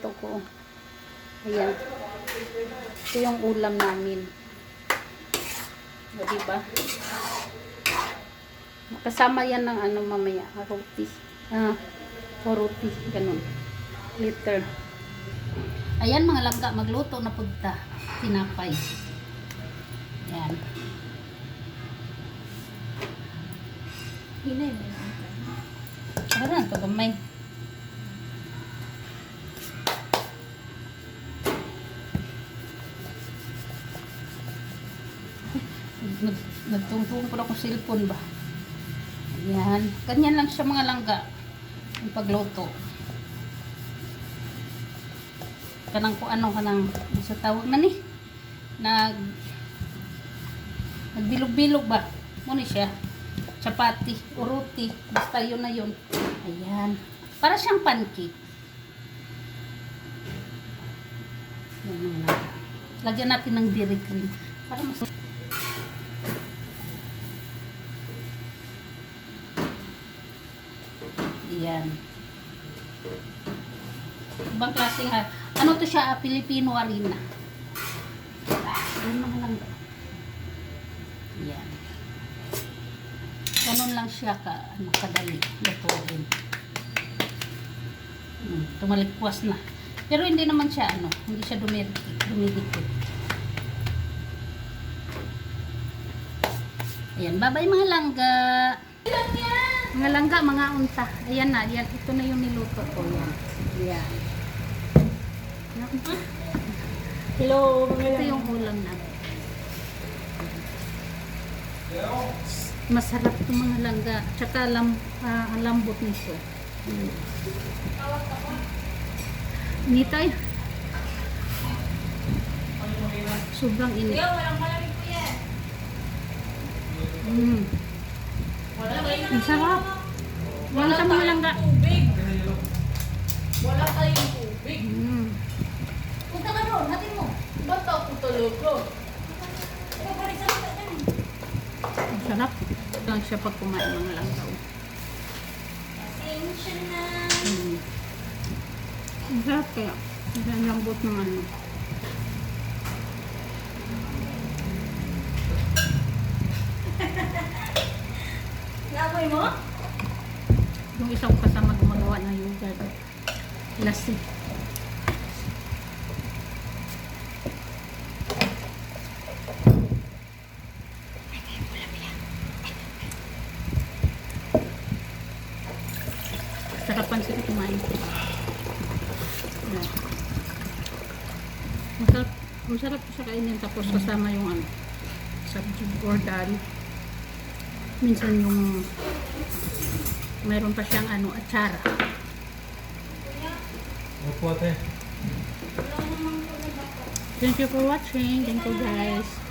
luto ko. Ayan. Ito yung ulam namin. O, diba? Kasama yan ng ano mamaya, roti. O roti, ganun. Liter. Ayan mga langga, magluto na punta. Tinapay. Ayan. Hinay mo lang. Ayan, ito gamay. Nagtungtong ko na kung cellphone ba. Ayan. Ganyan lang siya mga langga. Yung pagluto. Kanang kung ano kanang sa tawag na ni. Nagbilog-bilog ba? Muna siya. Chapati o roti. Basta yun na yun. Ayan. Para siyang pancake. Ayan mga langga. Lagyan natin ng dairy cream. Para mas yan. Ibang klaseng ano to siya, Filipino harina. Ayun mga lang. Yan. Ganun lang siya kadali. Lutuin. Tumalikwas na. Pero hindi naman siya hindi siya dumidikit. Ayan, bye-bye mga langga. Mga langga, mga unta. Ayan na, yan. Ito na yung niluto ko. Yan. Ayan. Hello, mga Ito yung ulam natin. Masarap ito mga langga. Tsaka ang lambot nito. Nitay. Sobrang init. walang malamig po yan. Ang sarap. Wala ka mga langga. Tubig. Wala tayong tubig. Punta ka doon, natin mo. Ba't ako talaga? Ang sarap. Ito lang siya pag kumain mga langga. Pasensya na. Ang sarap kaya. Ang lambot ng ano. Namoy mo? Yung isang kasama gumagawa ng yogurt. Lassi. Sarapan sila kumain. Masarap siya kainin tapos kasama yung sabjig or dal. Minsan yung mayroon pa siyang atsara. Opo, ate. Thank you for watching. Thank you guys.